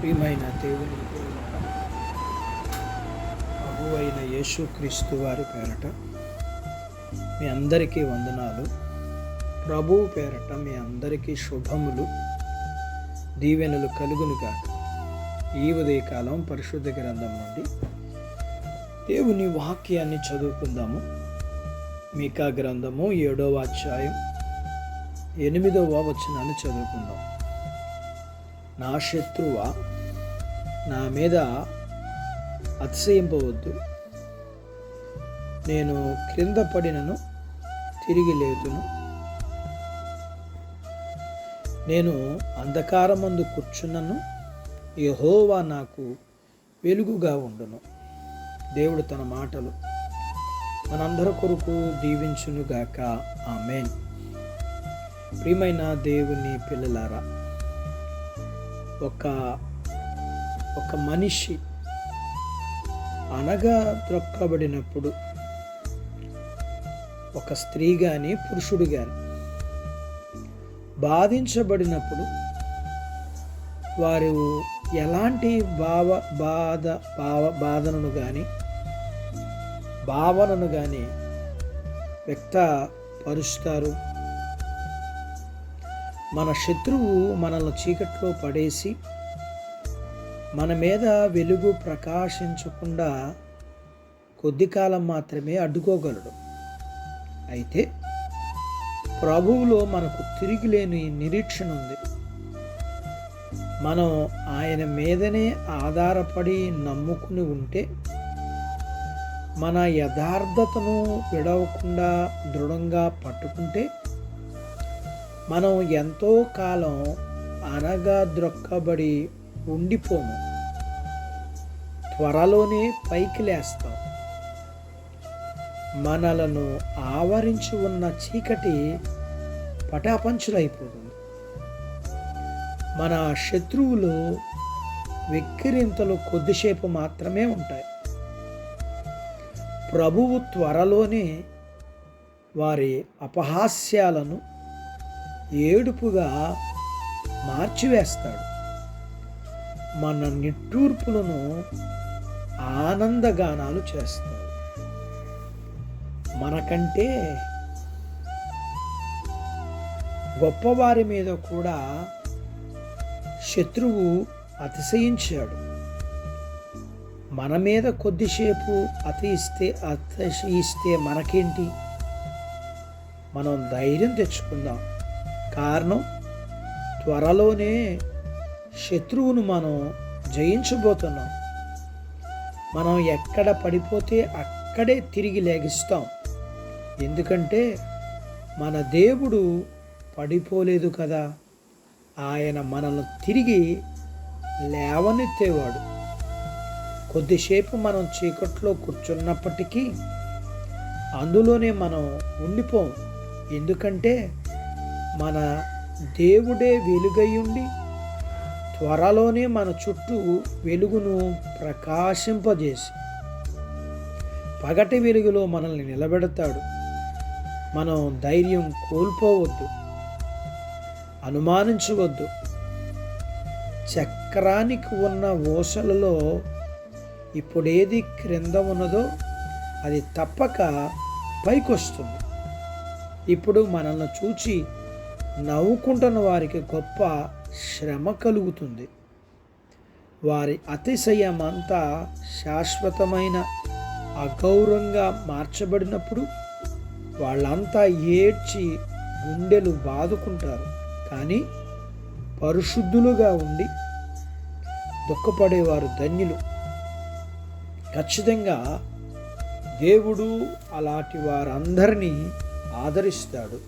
ప్రియమైన దేవుని ప్రభువైన యేసుక్రీస్తు వారి పేరట మీ అందరికీ వందనాలు. ప్రభువు పేరట మీ అందరికీ శుభములు, దీవెనలు కలుగునుగాక. ఈ ఉదయకాలం పరిశుద్ధ గ్రంథం నుండి దేవుని వాక్యాన్ని చదువుకుందాము. మీకా గ్రంథము 7వ అధ్యాయం 8వ వచనాన్ని చదువుకుందాం. నా శత్రువా, నా మీద అతిశయింపవద్దు. నేను క్రింద పడినను తిరిగి లేతును. నేను అంధకారమందు కూర్చున్నను, యెహోవా నాకు వెలుగుగా ఉండును. దేవుడు తన మాటలు మనందరి కొరకు దీవించునుగాక. ఆమేన్. ప్రియమైన దేవుని పిల్లలారా, ఒక మనిషి అనగా త్రొక్కబడినప్పుడు, ఒక స్త్రీ కానీ పురుషుడు కానీ బాధించబడినప్పుడు వారు ఎలాంటి బాధనను కానీ భావనను కానీ వ్యక్తపరుస్తారు. మన శత్రువు మనల్ని చీకట్లో పడేసి మన మీద వెలుగు ప్రకాశించకుండా కొద్ది కాలం మాత్రమే అడ్డుకోగలడు. అయితే ప్రభువులో మనకు తిరిగిలేని నిరీక్షణ ఉంది. మనం ఆయన మీదనే ఆధారపడి నమ్ముకుని ఉంటే, మన యథార్థతను విడవకుండా దృఢంగా పట్టుకుంటే, మనం ఎంతో కాలం ద్రొక్కబడి ఉండిపోము. త్వరలోనే పైకి లేస్తాం. మనలను ఆవరించి ఉన్న చీకటి పటాపంచులైపోతుంది. మన శత్రువులు వెక్కిరింతలు కొద్దిసేపు మాత్రమే ఉంటాయి. ప్రభువు త్వరలోనే వారి అపహాస్యాలను ఏడుపుగా మార్చివేస్తాడు. మన నిట్టూర్పులను ఆనందగానాలు చేస్తాడు. మనకంటే గొప్పవారి మీద కూడా శత్రువు అతిశయించాడు. మన మీద కొద్దిసేపు అతిశయిస్తే మనకేంటి? మనం ధైర్యం తెచ్చుకుందాం. కారణం, త్వరలోనే శత్రువును మనం జయించబోతున్నాం. మనం ఎక్కడ పడిపోతే అక్కడే తిరిగి లేగిస్తాం. ఎందుకంటే మన దేవుడు పడిపోలేదు కదా. ఆయన మనల్ని తిరిగి లేవనెత్తేవాడు. కొద్దిసేపు మనం చీకట్లో కూర్చున్నప్పటికీ అందులోనే మనం ఉండిపోం. ఎందుకంటే మన దేవుడే వెలుగయ్యుండి త్వరలోనే మన చుట్టూ వెలుగును ప్రకాశింపజేసి పగటి వెలుగులో మనల్ని నిలబెడతాడు. మనం ధైర్యం కోల్పోవద్దు, అనుమానించవద్దు. చక్రానికి ఉన్న ఊసలలో ఇప్పుడేది క్రింద ఉన్నదో అది తప్పక పైకొస్తుంది. ఇప్పుడు మనల్ని చూచి నవ్వుకుంటున్న వారికి గొప్ప శ్రమ కలుగుతుంది. వారి అతిశయమంతా శాశ్వతమైన అగౌరవంగా మార్చబడినప్పుడు వాళ్ళంతా ఏడ్చి గుండెలు బాదుకుంటారు. కానీ పరిశుద్ధులుగా ఉండి దుఃఖపడేవారు ధన్యులు. ఖచ్చితంగా దేవుడు అలాంటి వారందరినీ ఆదరిస్తాడు.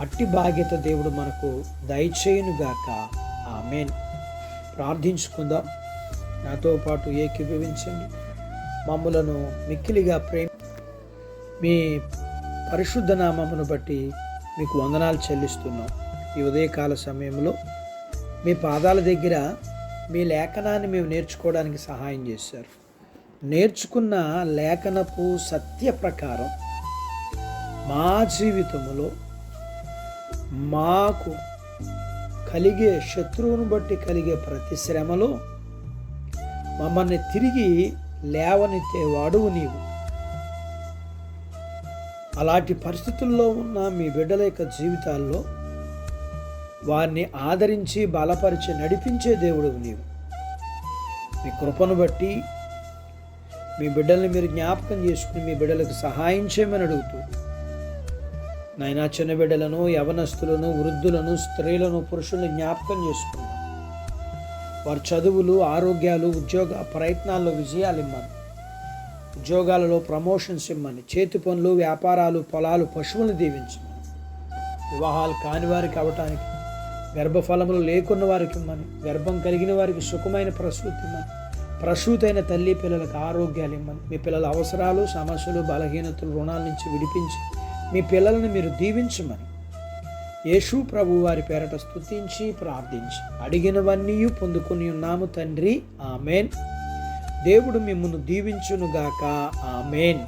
అట్టి భాగ్యత దేవుడు మనకు దయచేయునుగాక. ఆమేన్. ప్రార్థించుకుందాం. నాతో పాటు ఏకీభవించండి. మమ్ములను మిక్కిలిగా మీ పరిశుద్ధ నామమును బట్టి మీకు వందనాలు చెల్లిస్తున్నాం. ఈ ఉదయకాల సమయంలో మీ పాదాల దగ్గర మీ లేఖనాన్ని మేము నేర్చుకోవడానికి సహాయం చేశారు. నేర్చుకున్న లేఖనపు సత్య ప్రకారం మా జీవితంలో మాకు కలిగే శత్రువును బట్టి కలిగే ప్రతి శ్రమలో మమ్మల్ని తిరిగి లేవనెత్తేవాడువు నీవు. అలాంటి పరిస్థితుల్లో ఉన్న మీ బిడ్డల యొక్క జీవితాల్లో వారిని ఆదరించి బలపరిచి నడిపించే దేవుడువు నీవు. మీ కృపను బట్టి మీ బిడ్డల్ని మీరు జ్ఞాపకం చేసుకుని మీ బిడ్డలకు సహాయం చేయమని అడుగుతూ, నాయనా చిన్న బిడ్డలను, యవనస్తులను, వృద్ధులను, స్త్రీలను, పురుషులను జ్ఞాపకం చేసుకున్నాం. వారి చదువులు, ఆరోగ్యాలు, ఉద్యోగ ప్రయత్నాల్లో విజయాలు ఇమ్మని, ఉద్యోగాలలో ప్రమోషన్స్ ఇమ్మని, చేతి పనులు, వ్యాపారాలు, పొలాలు, పశువులను దీవించమని, వివాహాలు కాని వారికి అవటానికి, గర్భఫలములు లేకున్న వారికి ఇమ్మని, గర్భం కలిగిన వారికి సుఖమైన ప్రసూతి ఇమ్మని, ప్రసూతైన తల్లి పిల్లలకు ఆరోగ్యాలు ఇమ్మని, మీ పిల్లల అవసరాలు, సమస్యలు, బలహీనతలు, రుణాల నుంచి విడిపించి మీ పిల్లలను మీరు దీవించమని యేసు ప్రభు వారి పేరట స్తుతించి ప్రార్థించి అడిగినవన్నీ పొందుకొని ఉన్నాము తండ్రి. ఆమెన్. దేవుడు మిమ్మును దీవించునుగాక. ఆమెన్.